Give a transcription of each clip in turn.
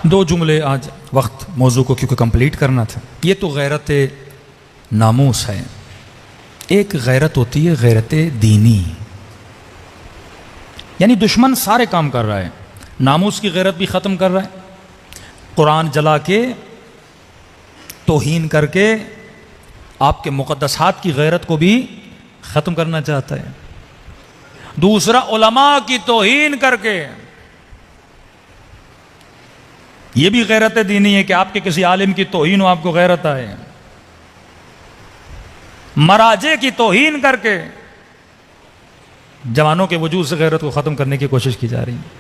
دو جملے آج وقت موضوع کو کیونکہ کمپلیٹ کرنا تھا. یہ تو غیرت ناموس ہے. ایک غیرت ہوتی ہے غیرت دینی، یعنی دشمن سارے کام کر رہا ہے. ناموس کی غیرت بھی ختم کر رہا ہے، قرآن جلا کے توہین کر کے آپ کے مقدسات کی غیرت کو بھی ختم کرنا چاہتا ہے. دوسرا علماء کی توہین کر کے، یہ بھی غیرت دینی ہے کہ آپ کے کسی عالم کی توہین ہو آپ کو غیرت آئے. مراجع کی توہین کر کے جوانوں کے وجود سے غیرت کو ختم کرنے کی کوشش کی جا رہی ہے.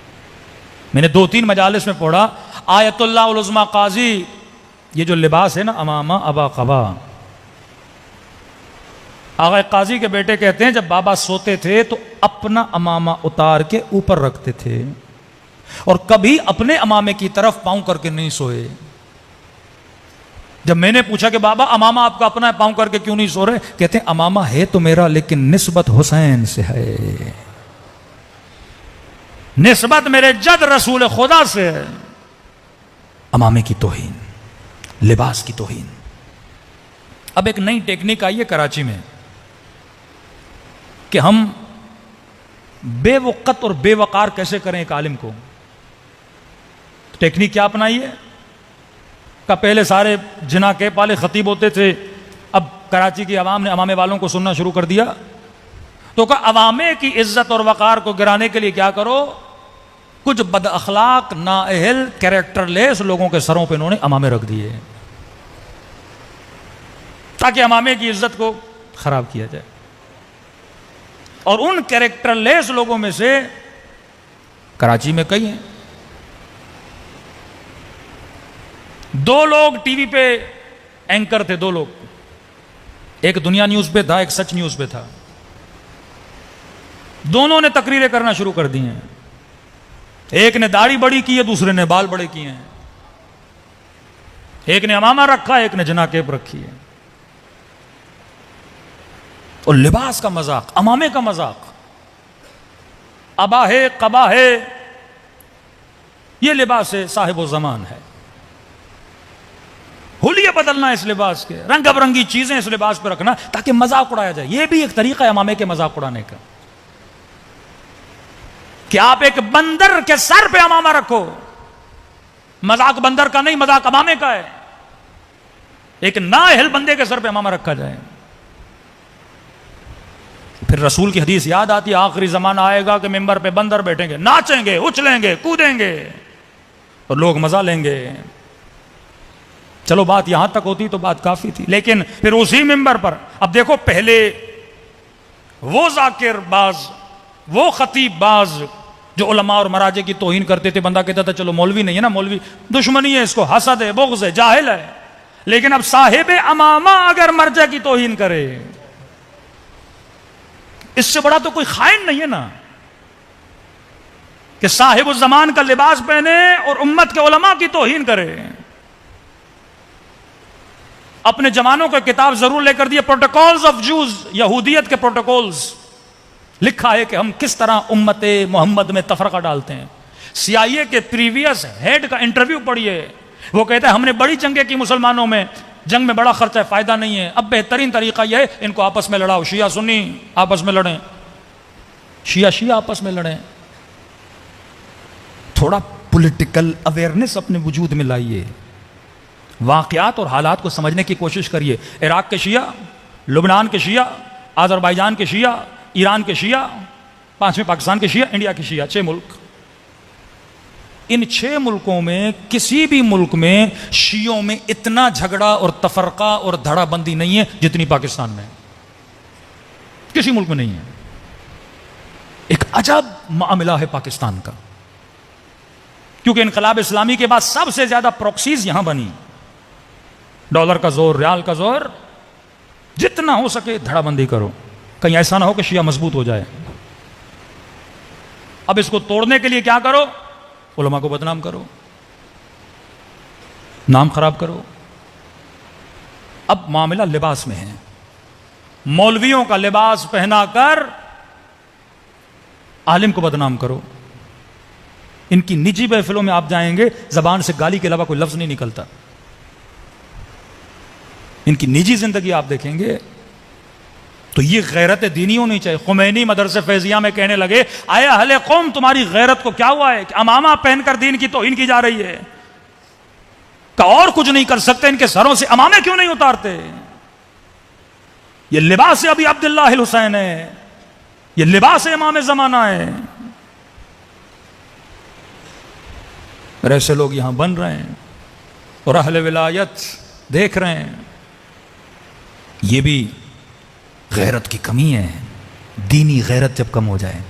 میں نے 2-3 مجالس میں پڑھا آیت اللہ العظمی قاضی، یہ جو لباس ہے نا امامہ ابا قبا، آغا قاضی کے بیٹے کہتے ہیں جب بابا سوتے تھے تو اپنا امامہ اتار کے اوپر رکھتے تھے اور کبھی اپنے امامے کی طرف پاؤں کر کے نہیں سوئے. جب میں نے پوچھا کہ بابا امامہ آپ کا اپنا ہے پاؤں کر کے کیوں نہیں سو رہے، کہتے ہیں امامہ ہے تو میرا لیکن نسبت حسین سے ہے، نسبت میرے جد رسول خدا سے ہے. امامے کی توہین، لباس کی توہین. اب ایک نئی ٹیکنیک آئی ہے کراچی میں کہ ہم بے وقت اور بے وقار کیسے کریں ایک عالم کو. ٹیکنیک کیا اپنائی ہے کہ پہلے سارے جنا کے پالے خطیب ہوتے تھے، اب کراچی کی عوام نے امامے والوں کو سننا شروع کر دیا تو کہ عوامے کی عزت اور وقار کو گرانے کے لیے کیا کرو، کچھ بد اخلاق نااہل کیریکٹر لیس لوگوں کے سروں پہ انہوں نے امامے رکھ دیے تاکہ امامے کی عزت کو خراب کیا جائے. اور ان کیریکٹر لیس لوگوں میں سے کراچی میں کئی ہیں. 2 لوگ ٹی وی پہ اینکر تھے، 2 لوگ، ایک دنیا نیوز پہ تھا ایک سچ نیوز پہ تھا. دونوں نے تقریریں کرنا شروع کر دی ہیں. ایک نے داڑھی بڑی کی ہے، دوسرے نے بال بڑے کیے ہیں. ایک نے امامہ رکھا، ایک نے جناکیب رکھی ہے. اور لباس کا مذاق، امامے کا مذاق، ابا ہے قبا ہے، یہ لباس ہے صاحب الزمان ہے. حلیے بدلنا اس لباس کے، رنگ برنگی چیزیں اس لباس پہ رکھنا تاکہ مذاق اڑایا جائے. یہ بھی ایک طریقہ ہے امامے کے مذاق اڑانے کا کہ آپ ایک بندر کے سر پہ امامہ رکھو. مذاق بندر کا نہیں، مذاق امامے کا ہے. ایک نااہل بندے کے سر پہ امامہ رکھا جائے. پھر رسول کی حدیث یاد آتی ہے، آخری زمانہ آئے گا کہ ممبر پہ بندر بیٹھیں گے، ناچیں گے، اچھلیں گے، کودیں گے اور لوگ مزہ لیں گے. چلو بات یہاں تک ہوتی تو بات کافی تھی، لیکن پھر اسی ممبر پر اب دیکھو، پہلے وہ ذاکر باز، وہ خطیب باز جو علماء اور مراجع کی توہین کرتے تھے، بندہ کہتا تھا چلو مولوی نہیں ہے نا، مولوی دشمنی ہے، اس کو حسد ہے، بغض ہے، جاہل ہے. لیکن اب صاحب امامہ اگر مرجع کی توہین کرے، اس سے بڑا تو کوئی خائن نہیں ہے نا، کہ صاحب الزمان کا لباس پہنے اور امت کے علماء کی توہین کرے. اپنے جوانوں کو کتاب ضرور لے کر دیے، پروٹوکولز آف جوز، یہودیت کے پروٹوکولز، لکھا ہے کہ ہم کس طرح امت محمد میں تفرقہ ڈالتے ہیں. CIA کے پریویس ہیڈ کا انٹرویو پڑھیے، وہ کہتا ہے ہم نے بڑی جنگیں کی مسلمانوں میں، جنگ میں بڑا خرچہ ہے، فائدہ نہیں ہے، اب بہترین طریقہ یہ ہے ان کو آپس میں لڑاؤ، شیعہ سنی آپس میں لڑیں، شیعہ آپس میں لڑیں. تھوڑا پولیٹیکل اویئرنیس اپنے وجود میں لائیے، واقعات اور حالات کو سمجھنے کی کوشش کریے. عراق کے شیعہ، لبنان کے شیعہ، آذربائیجان کے شیعہ، ایران کے شیعہ، 5ویں پاکستان کے شیعہ، انڈیا کے شیعہ، 6 ملک. ان 6 ملکوں میں کسی بھی ملک میں شیعوں میں اتنا جھگڑا اور تفرقہ اور دھڑا بندی نہیں ہے جتنی پاکستان میں. کسی ملک میں نہیں ہے. ایک عجب معاملہ ہے پاکستان کا، کیونکہ انقلاب اسلامی کے بعد سب سے زیادہ پروکسیز یہاں بنی. ڈالر کا زور، ریال کا زور، جتنا ہو سکے دھڑا بندی کرو، کہیں ایسا نہ ہو کہ شیعہ مضبوط ہو جائے. اب اس کو توڑنے کے لیے کیا کرو؟ علماء کو بدنام کرو، نام خراب کرو. اب معاملہ لباس میں ہے. مولویوں کا لباس پہنا کر عالم کو بدنام کرو. ان کی نجی محفلوں میں آپ جائیں گے زبان سے گالی کے علاوہ کوئی لفظ نہیں نکلتا. ان کی نجی زندگی آپ دیکھیں گے تو یہ غیرت دینی ہونی چاہیے. خمینی مدرسے فیضیہ میں کہنے لگے اے اہل قوم تمہاری غیرت کو کیا ہوا ہے کہ امامہ پہن کر دین کی توہین کی جا رہی ہے, کہ اور کچھ نہیں کر سکتے, ان کے سروں سے امامے کیوں نہیں اتارتے؟ یہ لباس ابی عبداللہ الحسین ہے, یہ لباس امام زمانہ ہے. اور ایسے لوگ یہاں بن رہے ہیں اور اہل ولایت دیکھ رہے ہیں. یہ بھی غیرت کی کمی ہے. دینی غیرت جب کم ہو جائے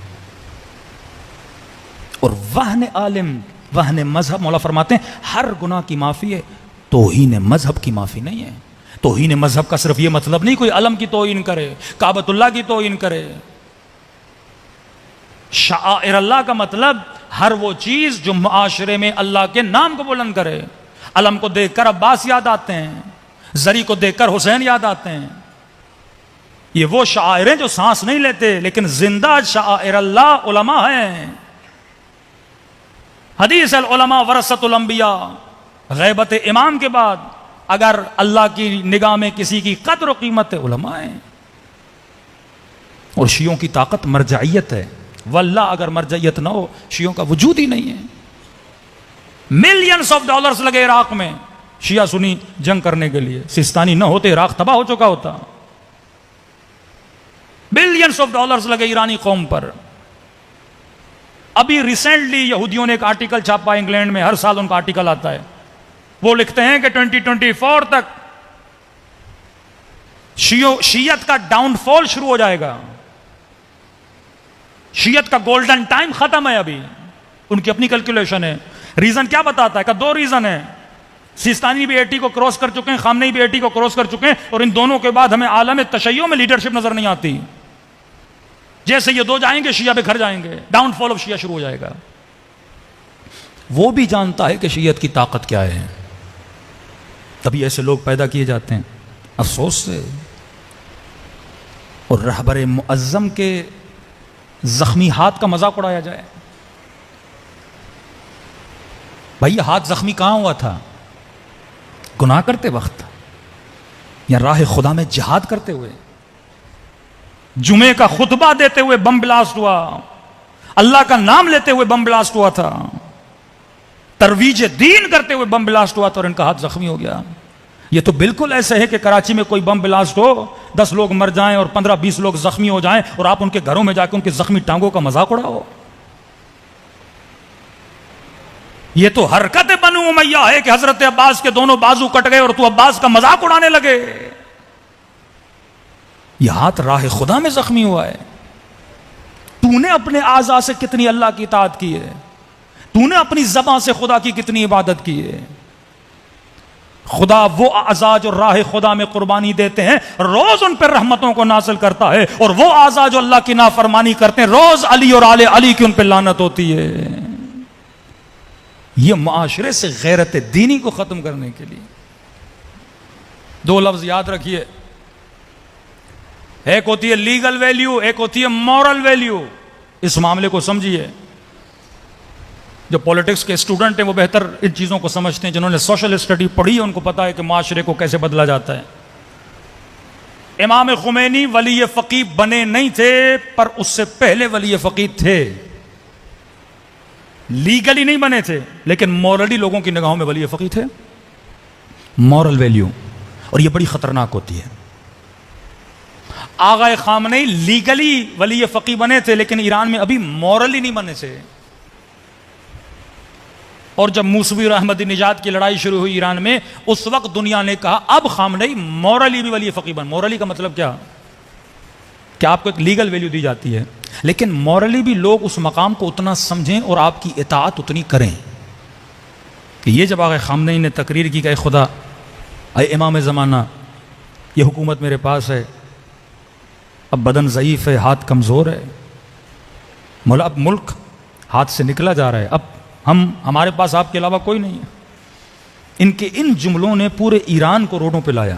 اور وہن عالم وہن مذہب, مولا فرماتے ہیں ہر گناہ کی معافی ہے, توہین مذہب کی معافی نہیں ہے. توہین مذہب کا صرف یہ مطلب نہیں کوئی علم کی توہین کرے, کعبۃ اللہ کی توہین کرے. شعائر اللہ کا مطلب ہر وہ چیز جو معاشرے میں اللہ کے نام کو بلند کرے. علم کو دیکھ کر عباس یاد آتے ہیں, زری کو دیکھ کر حسین یاد آتے ہیں. یہ وہ شعائر ہیں جو سانس نہیں لیتے لیکن زندہ شعائر اللہ علماء ہیں. حدیث العلماء ورثۃ الانبیاء, غیبت امام کے بعد اگر اللہ کی نگاہ میں کسی کی قدر و قیمت ہے علماء ہیں. اور شیعوں کی طاقت مرجعیت ہے. واللہ اگر مرجعیت نہ ہو شیعوں کا وجود ہی نہیں ہے. ملینز آف ڈالرز لگے عراق میں شیعہ سنی جنگ کرنے کے لیے. سستانی نہ ہوتے عراق تباہ ہو چکا ہوتا. بلینز آف ڈالرز لگے ایرانی قوم پر. ابھی ریسنٹلی یہودیوں نے ایک آرٹیکل چھاپا انگلینڈ میں, ہر سال ان کا آرٹیکل آتا ہے. وہ لکھتے ہیں کہ 2024 تک شیعت کا ڈاؤن فال شروع ہو جائے گا. شیعت کا گولڈن ٹائم ختم ہے. ابھی ان کی اپنی کیلکولیشن ہے. ریزن کیا بتاتا ہے کہ 2 ریزن ہیں. سیستانی بھی 80 کو کراس کر چکے ہیں, خامنئی بھی 80 کو کراس کر چکے ہیں, اور ان دونوں کے بعد ہمیں عالم تشیع میں لیڈرشپ نظر نہیں آتی. جیسے یہ 2 جائیں گے شیعہ بکھر جائیں گے, ڈاؤن فال آف شیعہ شروع ہو جائے گا. وہ بھی جانتا ہے کہ شیعت کی طاقت کیا ہے, تبھی ایسے لوگ پیدا کیے جاتے ہیں افسوس سے. اور رہبر معظم کے زخمی ہاتھ کا مذاق اڑایا جائے. بھائی یہ ہاتھ زخمی کہاں ہوا تھا؟ گناہ کرتے وقت یا راہ خدا میں جہاد کرتے ہوئے؟ جمعے کا خطبہ دیتے ہوئے بم بلاسٹ ہوا, اللہ کا نام لیتے ہوئے بم بلاسٹ ہوا تھا, ترویج دین کرتے ہوئے بم بلاسٹ ہوا تھا اور ان کا ہاتھ زخمی ہو گیا. یہ تو بالکل ایسے ہے کہ کراچی میں کوئی بم بلاسٹ ہو, 10 لوگ مر جائیں اور 15-20 لوگ زخمی ہو جائیں اور آپ ان کے گھروں میں جا کے ان کے زخمی ٹانگوں کا مذاق اڑاؤ. یہ تو حرکت بنو امیہ ہے کہ حضرت عباس کے دونوں بازو کٹ گئے اور تو عباس کا مذاق اڑانے لگے. یہ ہاتھ راہ خدا میں زخمی ہوا ہے. تو نے اپنے اعضاء سے کتنی اللہ کی اطاعت کی ہے, تو نے اپنی زبان سے خدا کی کتنی عبادت کی ہے. خدا وہ اعضاء جو راہ خدا میں قربانی دیتے ہیں روز ان پر رحمتوں کو نازل کرتا ہے, اور وہ اعضاء جو اللہ کی نافرمانی کرتے ہیں روز علی اور آل علی کی ان پہ لعنت ہوتی ہے. یہ معاشرے سے غیرت دینی کو ختم کرنے کے لیے 2 لفظ یاد رکھیے, ایک ہوتی ہے لیگل ویلیو, ایک ہوتی ہے مورل ویلیو. اس معاملے کو سمجھیے. جو پولیٹکس کے اسٹوڈنٹ ہیں وہ بہتر ان چیزوں کو سمجھتے ہیں, جنہوں نے سوشل اسٹڈی پڑھی ہے ان کو پتا ہے کہ معاشرے کو کیسے بدلا جاتا ہے. امام خمینی ولی فقیہ بنے نہیں تھے, پر اس سے پہلے ولی فقیہ تھے. لیگلی نہیں بنے تھے لیکن مورلی لوگوں کی نگاہوں میں ولی فقیہ تھے. مورل ویلیو, اور یہ بڑی خطرناک ہوتی ہے. آغا خامنئی لیگلی ولی فقیہ بنے تھے لیکن ایران میں ابھی مورلی نہیں بنے تھے. اور جب موسوی اور احمدی نژاد کی لڑائی شروع ہوئی ایران میں, اس وقت دنیا نے کہا اب خامنئی مورلی بھی ولی فقیہ بن. مورلی کا مطلب کیا کہ آپ کو ایک لیگل ویلیو دی جاتی ہے لیکن مورلی بھی لوگ اس مقام کو اتنا سمجھیں اور آپ کی اطاعت اتنی کریں کہ یہ جب آغا خامنئی نے تقریر کی کہ اے خدا, اے امام زمانہ, یہ حکومت میرے پاس ہے, اب بدن ضعیف ہے, ہاتھ کمزور ہے, مولا اب ملک ہاتھ سے نکلا جا رہا ہے, اب ہمارے پاس آپ کے علاوہ کوئی نہیں ہے. ان کے ان جملوں نے پورے ایران کو روڈوں پہ لایا,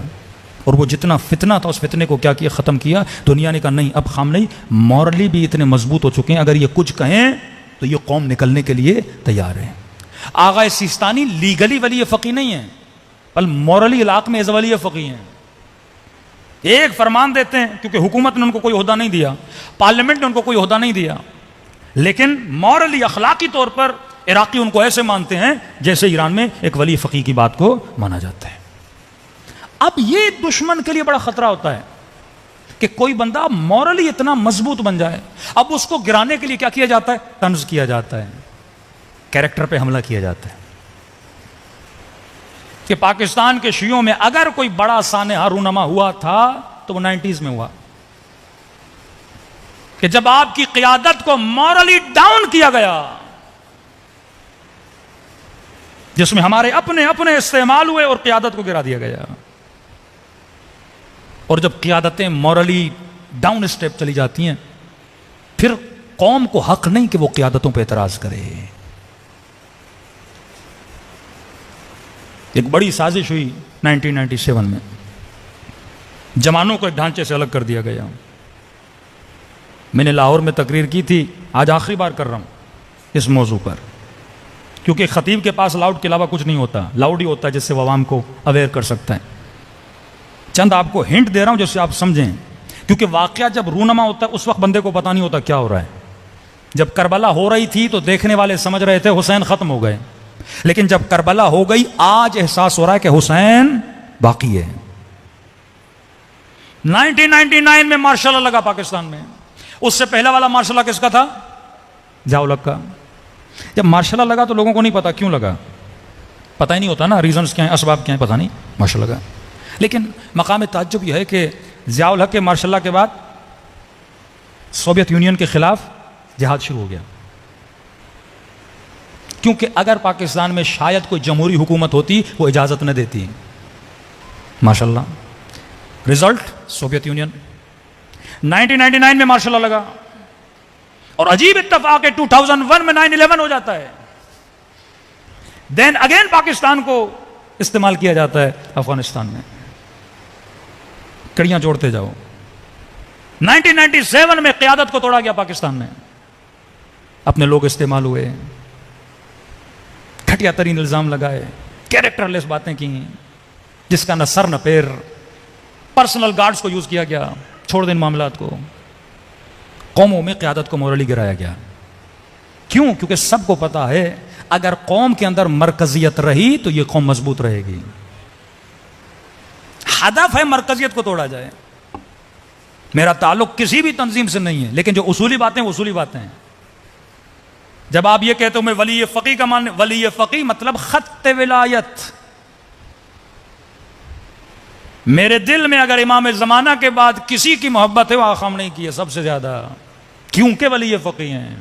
اور وہ جتنا فتنہ تھا اس فتنے کو کیا کیا, ختم کیا. دنیا نے کہا نہیں, اب خامنئی مورلی بھی اتنے مضبوط ہو چکے ہیں, اگر یہ کچھ کہیں تو یہ قوم نکلنے کے لیے تیار ہے. آغا سیستانی لیگلی ولی فقی نہیں ہے، بل مورلی علاق میں ایز ولی فقی ہیں. ایک فرمان دیتے ہیں کیونکہ حکومت نے ان کو کوئی عہدہ نہیں دیا، پارلیمنٹ نے ان کو کوئی عہدہ نہیں دیا، لیکن مورلی اخلاقی طور پر عراقی ان کو ایسے مانتے ہیں جیسے ایران میں ایک ولی فقی کی بات کو مانا جاتا ہے. اب یہ دشمن کے لیے بڑا خطرہ ہوتا ہے کہ کوئی بندہ مورلی اتنا مضبوط بن جائے. اب اس کو گرانے کے لیے کیا کیا جاتا ہے؟ طنز کیا جاتا ہے، کیریکٹر پہ حملہ کیا جاتا ہے. کہ پاکستان کے شیعوں میں اگر کوئی بڑا سانحہ رونما ہوا تھا تو وہ 90s میں ہوا، کہ جب آپ کی قیادت کو مورلی ڈاؤن کیا گیا، جس میں ہمارے اپنے استعمال ہوئے اور قیادت کو گرا دیا گیا. اور جب قیادتیں مورلی ڈاؤن اسٹیپ چلی جاتی ہیں پھر قوم کو حق نہیں کہ وہ قیادتوں پہ اعتراض کرے. ایک بڑی سازش ہوئی 1997 میں، جوانوں کو ایک ڈھانچے سے الگ کر دیا گیا. میں نے لاہور میں تقریر کی تھی، آج آخری بار کر رہا ہوں اس موضوع پر، کیونکہ خطیب کے پاس لاؤڈ کے علاوہ کچھ نہیں ہوتا، لاؤڈ ہی ہوتا ہے جس سے وہ عوام کو اویئر کر سکتا ہے. چند آپ کو ہنٹ دے رہا ہوں جس سے آپ سمجھیں، کیونکہ واقعہ جب رونما ہوتا ہے اس وقت بندے کو پتہ نہیں ہوتا کیا ہو رہا ہے. جب کربلا ہو رہی تھی تو دیکھنے والے سمجھ رہے تھے حسین ختم ہو گئے، لیکن جب کربلا ہو گئی آج احساس ہو رہا ہے کہ حسین باقی ہے. 1999 میں مارشل لا لگا پاکستان میں، اس سے پہلا والا مارشل لا کس کا تھا؟ ضیاء الحق کا. جب مارشل لا لگا تو لوگوں کو نہیں پتا کیوں لگا، پتہ ہی نہیں ہوتا نا ریزنز کیا ہیں، اسباب کیا ہیں، پتہ نہیں، مارشل لگا. لیکن مقام تعجب یہ ہے کہ ضیاء الحق کے مارشل لا کے بعد سوویت یونین کے خلاف جہاد شروع ہو گیا. کیونکہ اگر پاکستان میں شاید کوئی جمہوری حکومت ہوتی وہ اجازت نہ دیتی. ماشاءاللہ رزلٹ سوویت یونین. 1999 میں مارشل لا لگا اور عجیب اتفاق ہے 2001 میں 9/11 ہو جاتا ہے. دین اگین پاکستان کو استعمال کیا جاتا ہے افغانستان میں. کڑیاں جوڑتے جاؤ. 1997 میں قیادت کو توڑا گیا پاکستان میں، اپنے لوگ استعمال ہوئے، گھٹیا ترین الزام لگائے، کیریکٹر لیس باتیں کی جس کا نہ سر نہ پیر. پرسنل گارڈز کو یوز کیا گیا. چھوڑ دیں معاملات کو. قوموں میں قیادت کو مورلی گرایا گیا. کیوں؟ کیونکہ سب کو پتا ہے اگر قوم کے اندر مرکزیت رہی تو یہ قوم مضبوط رہے گی. ہدف ہے مرکزیت کو توڑا جائے. میرا تعلق کسی بھی تنظیم سے نہیں ہے، لیکن جو اصولی باتیں اصولی باتیں ہیں. جب آپ یہ کہتے ہو میں ولی فقی کا مان، ولی فقی مطلب خط ولایت. میرے دل میں اگر امام زمانہ کے بعد کسی کی محبت ہے وہ آقا خامنہ کی ہے سب سے زیادہ، کیونکہ ولی فقی ہیں.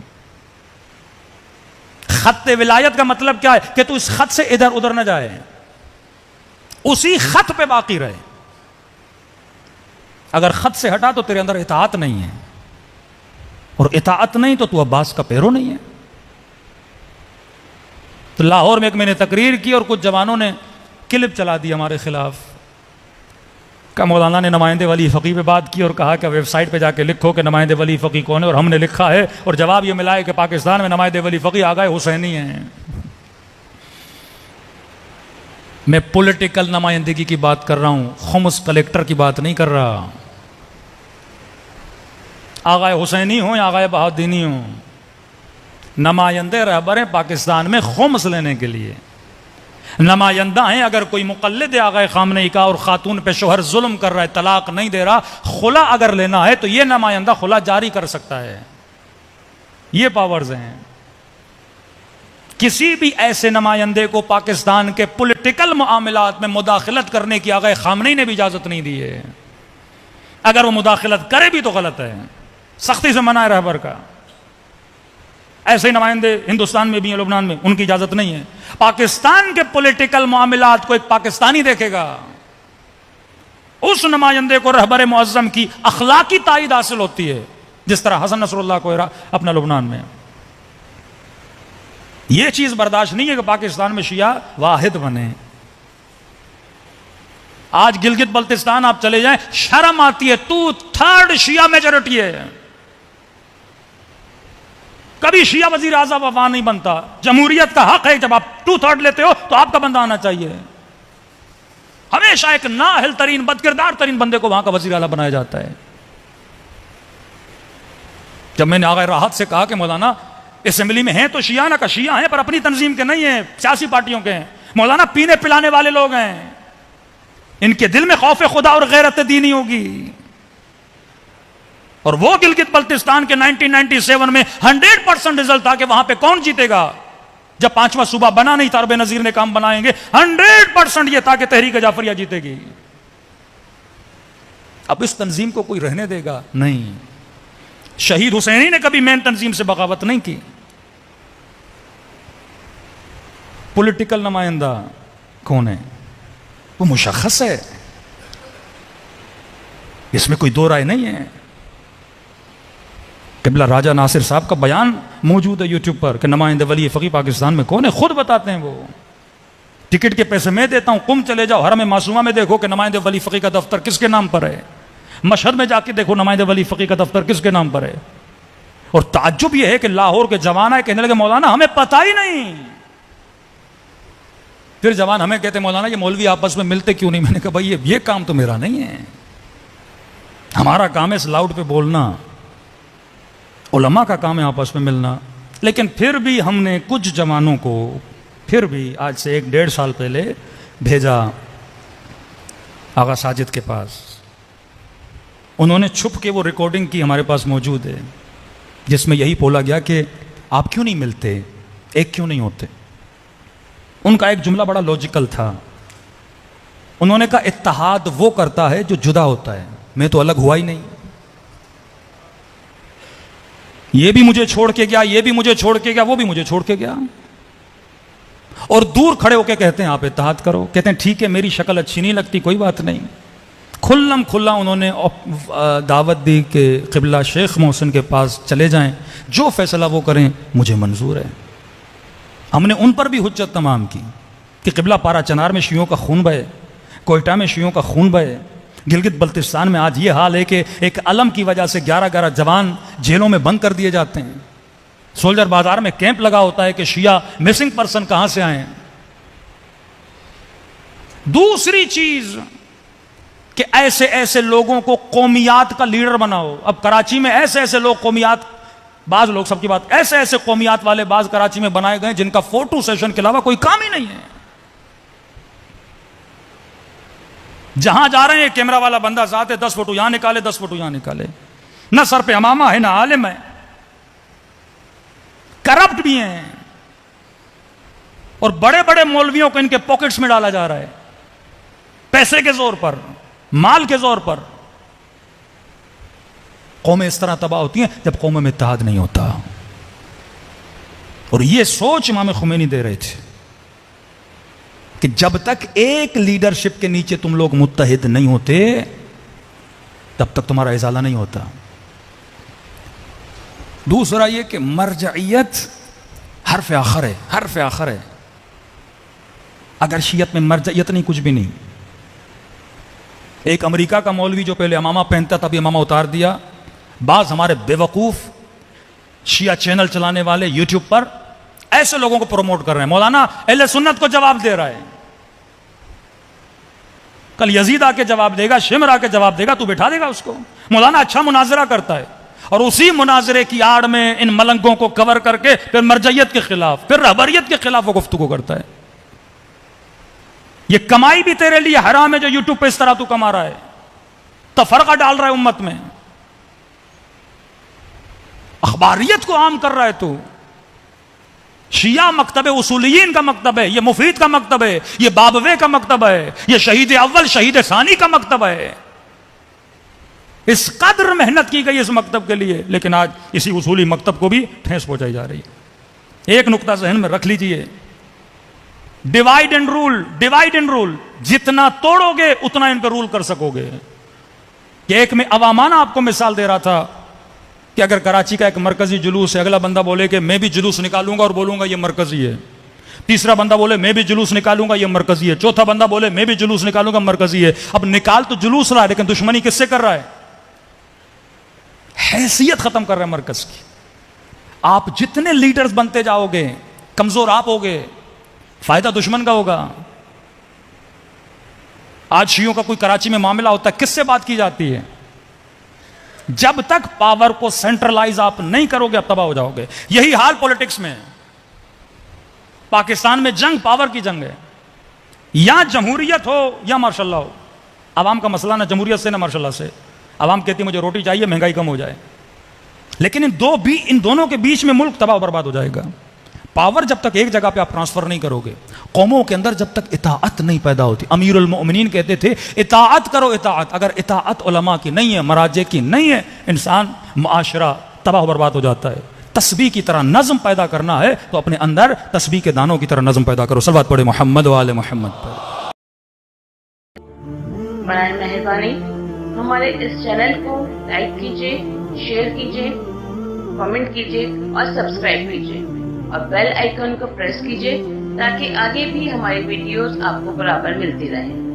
خط ولایت کا مطلب کیا ہے؟ کہ تو اس خط سے ادھر ادھر نہ جائے، اسی خط پہ باقی رہے. اگر خط سے ہٹا تو تیرے اندر اطاعت نہیں ہے، اور اطاعت نہیں تو عباس کا پیرو نہیں ہے. تو لاہور میں ایک میں نے تقریر کی اور کچھ جوانوں نے کلپ چلا دی ہمارے خلاف کہ مولانا نے نمائندے ولی فقی پہ بات کی اور کہا کہ ویب سائٹ پہ جا کے لکھو کہ نمائندے ولی فقی کون ہے، اور ہم نے لکھا ہے اور جواب یہ ملا ہے کہ پاکستان میں نمائندے ولی فقی آغا حسینی ہیں. میں پولیٹیکل نمائندگی کی بات کر رہا ہوں، خمس کلیکٹر کی بات نہیں کر رہا. آغا حسینی ہوں یا آغا بہادینی ہوں، نمائندے رہبر ہیں پاکستان میں خمس لینے کے لیے. نمائندہ ہیں اگر کوئی مقلد آغا خامنہ کا اور خاتون پہ شوہر ظلم کر رہا ہے، طلاق نہیں دے رہا، خلا اگر لینا ہے تو یہ نمائندہ خلا جاری کر سکتا ہے. یہ پاورز ہیں. کسی بھی ایسے نمائندے کو پاکستان کے پولیٹیکل معاملات میں مداخلت کرنے کی آغا خامنہ نے بھی اجازت نہیں دی ہے. اگر وہ مداخلت کرے بھی تو غلط ہے، سختی سے منع ہے رہبر کا. ایسے ہی نمائندے ہندوستان میں بھی ہیں، لبنان میں، ان کی اجازت نہیں ہے. پاکستان کے پولیٹیکل معاملات کو ایک پاکستانی دیکھے گا، اس نمائندے کو رہبر معظم کی اخلاقی تائید حاصل ہوتی ہے، جس طرح حسن نصر اللہ کو اپنا لبنان میں. یہ چیز برداشت نہیں ہے کہ پاکستان میں شیعہ واحد بنے. آج گلگت بلتستان آپ چلے جائیں، شرم آتی ہے، 2/3 شیعہ میجورٹی ہے. کبھی شیعہ وزیر اعظم افغان نہیں بنتا. جمہوریت کا حق ہے جب آپ 2/3 لیتے ہو تو آپ کا بندہ آنا چاہیے. ہمیشہ ایک نااہل ترین بد کردار ترین بندے کو وہاں کا وزیر اعلیٰ بنایا جاتا ہے. جب میں نے آغا راحت سے کہا کہ مولانا اسمبلی میں ہیں تو شیعہ نہ کا شیعہ ہیں پر اپنی تنظیم کے نہیں ہیں, سیاسی پارٹیوں کے ہیں. مولانا پینے پلانے والے لوگ ہیں, ان کے دل میں خوف خدا اور غیرت دینی ہوگی. اور وہ گلگت بلتستان کے 1997 میں 100% رزلٹ تھا کہ وہاں پہ کون جیتے گا. جب 5واں صوبہ بنا نہیں تھا, بے نظیر نے کام بنائیں گے, 100% یہ تھا کہ تحریک جعفریہ جیتے گی. اب اس تنظیم کو کوئی رہنے دے گا؟ نہیں. شہید حسینی نے کبھی مین تنظیم سے بغاوت نہیں کی. پولیٹیکل نمائندہ کون ہے وہ مشخص ہے, اس میں کوئی دو رائے نہیں ہے. قبلہ راجہ ناصر صاحب کا بیان موجود ہے یوٹیوب پر کہ نمائندہ ولی فقیہ پاکستان میں کون ہے, خود بتاتے ہیں وہ. ٹکٹ کے پیسے میں دیتا ہوں, قم چلے جاؤ حرم معصومہ میں دیکھو کہ نمائندہ ولی فقیہ کا دفتر کس کے نام پر ہے. مشہد میں جا کے دیکھو نمائندہ ولی فقیہ کا دفتر کس کے نام پر ہے. اور تعجب یہ ہے کہ لاہور کے جوان ہے کہنے لگے مولانا ہمیں پتہ ہی نہیں. پھر جوان ہمیں کہتے مولانا یہ مولوی آپس میں ملتے کیوں نہیں. میں نے کہا بھائی یہ کام تو میرا نہیں ہے, ہمارا کام ہے اس لاؤڈ پہ بولنا, علماء کا کام ہے آپس میں ملنا. لیکن پھر بھی ہم نے کچھ جوانوں کو پھر بھی آج سے 1-1.5 سال پہلے بھیجا آغا ساجد کے پاس. انہوں نے چھپ کے وہ ریکارڈنگ کی, ہمارے پاس موجود ہے, جس میں یہی بولا گیا کہ آپ کیوں نہیں ملتے, ایک کیوں نہیں ہوتے. ان کا ایک جملہ بڑا لاجیکل تھا. انہوں نے کہا اتحاد وہ کرتا ہے جو جدا ہوتا ہے, میں تو الگ ہوا ہی نہیں. یہ بھی مجھے چھوڑ کے گیا, یہ بھی مجھے چھوڑ کے گیا, وہ بھی مجھے چھوڑ کے گیا. اور دور کھڑے ہو کے کہتے ہیں آپ اتحاد کرو. کہتے ہیں ٹھیک ہے میری شکل اچھی نہیں لگتی, کوئی بات نہیں. کھلم کھلا انہوں نے دعوت دی کہ قبلہ شیخ محسن کے پاس چلے جائیں, جو فیصلہ وہ کریں مجھے منظور ہے. ہم نے ان پر بھی حجت تمام کی کہ قبلہ پارا چنار میں شیعوں کا خون بہے, کوئٹہ میں شیعوں کا خون بہے, گلگت بلتستان میں آج یہ حال ہے کہ ایک علم کی وجہ سے 11 جوان جیلوں میں بند کر دیے جاتے ہیں. سولجر بازار میں کیمپ لگا ہوتا ہے کہ شیعہ مسنگ پرسن کہاں سے آئے ہیں. دوسری چیز کہ ایسے ایسے لوگوں کو قومیات کا لیڈر بناؤ. اب کراچی میں ایسے ایسے لوگ قومیات, بعض لوگ سب کی بات, ایسے ایسے قومیات والے بعض کراچی میں بنائے گئے جن کا فوٹو سیشن کے علاوہ کوئی کام ہی نہیں ہے. جہاں جا رہے ہیں کیمرہ والا بندہ ذات ہے, 10 فوٹو یہاں نکالے, 10 فوٹو یہاں نکالے. نہ سر پہ امامہ ہے, نہ عالم ہے, کرپٹ بھی ہیں. اور بڑے بڑے مولویوں کو ان کے پاکٹس میں ڈالا جا رہا ہے, پیسے کے زور پر, مال کے زور پر. قومیں اس طرح تباہ ہوتی ہیں جب قوموں میں اتحاد نہیں ہوتا. اور یہ سوچ امام خمینی دے رہے تھے کہ جب تک ایک لیڈرشپ کے نیچے تم لوگ متحد نہیں ہوتے تب تک تمہارا ازالہ نہیں ہوتا. دوسرا یہ کہ مرجعیت حرف آخر ہے, حرف آخر ہے. اگر شیعت میں مرجعیت نہیں, کچھ بھی نہیں. ایک امریکہ کا مولوی جو پہلے امامہ پہنتا تھا, ابھی امامہ اتار دیا. بعض ہمارے بیوقوف شیعہ چینل چلانے والے یوٹیوب پر ایسے لوگوں کو پروموٹ کر رہے ہیں. مولانا اہل سنت کو جواب دے رہا ہے, کل یزید آ کے جواب دے گا, شمر آ کے جواب دے گا, تو بٹھا دے گا اس کو. مولانا اچھا مناظرہ کرتا ہے, اور اسی مناظرے کی آڑ میں ان ملنگوں کو کور کر کے پھر مرجعیت کے خلاف, پھر رہبریت کے خلاف وہ گفتگو کرتا ہے. یہ کمائی بھی تیرے لیے حرام ہے جو یوٹیوب پہ اس طرح تو کما رہا ہے, تفرقہ ڈال رہا ہے امت میں, اخباریت کو عام کر رہا ہے تو. شیعہ مکتب اصولیین کا مکتب ہے, یہ مفید کا مکتب ہے, یہ بابوے کا مکتب ہے, یہ شہید اول شہید ثانی کا مکتب ہے. اس قدر محنت کی گئی اس مکتب کے لیے, لیکن آج اسی اصولی مکتب کو بھی ٹھیس پہنچائی جا رہی ہے. ایک نقطہ ذہن میں رکھ لیجئے, divide and rule, divide and rule. جتنا توڑو گے اتنا ان پہ رول کر سکو گے. کہ ایک میں عوامانہ آپ کو مثال دے رہا تھا کہ اگر کراچی کا ایک مرکزی جلوس ہے, اگلا بندہ بولے کہ میں بھی جلوس نکالوں گا اور بولوں گا یہ مرکزی ہے. تیسرا بندہ بولے میں بھی جلوس نکالوں گا یہ مرکزی ہے. چوتھا بندہ بولے میں بھی جلوس نکالوں گا مرکزی ہے. اب نکال تو جلوس رہا ہے, لیکن دشمنی کس سے کر رہا ہے؟ حیثیت ختم کر رہا ہے مرکز کی. آپ جتنے لیڈرز بنتے جاؤ گے کمزور آپ ہوگے، فائدہ دشمن کا ہوگا۔ آج شیعوں کا کوئی کراچی میں معاملہ ہوتا ہے، کس سے بات کی جاتی ہے؟ جب تک پاور کو سینٹرلائز آپ نہیں کرو گے آپ تباہ ہو جاؤ گے۔ یہی حال پولیٹکس میں ہے۔ پاکستان میں جنگ پاور کی جنگ ہے، یا جمہوریت ہو یا مارشاء اللہ ہو۔ عوام کا مسئلہ نہ جمہوریت سے نہ مارشاء اللہ سے، عوام کہتی ہے مجھے روٹی چاہیے، مہنگائی کم ہو جائے، لیکن ان دونوں کے بیچ میں ملک تباہ و برباد ہو جائے گا۔ پاور جب تک ایک جگہ پہ آپ ٹرانسفر نہیں کرو گے، قوموں کے اندر جب تک اطاعت نہیں پیدا ہوتی۔ امیر المؤمنین کہتے تھے اطاعت کرو اطاعت، اگر اطاعت علماء کی نہیں ہے، مراجع کی نہیں ہے، انسان معاشرہ تباہ و برباد ہو جاتا ہے۔ تسبیح کی طرح نظم پیدا کرنا ہے تو اپنے اندر تسبیح کے دانوں کی طرح نظم پیدا کرو۔ صلوات پڑھے محمد و آل محمد پر۔ برائے مہربانی ہمارے اس چینل کو لائک کیجیے، شیئر کیجیے، کمنٹ کیجیے اور سبسکرائب کیجیے اور بیل آئیکن کو پریس کیجیے تاکہ آگے بھی ہماری ویڈیوز آپ کو برابر ملتی رہیں۔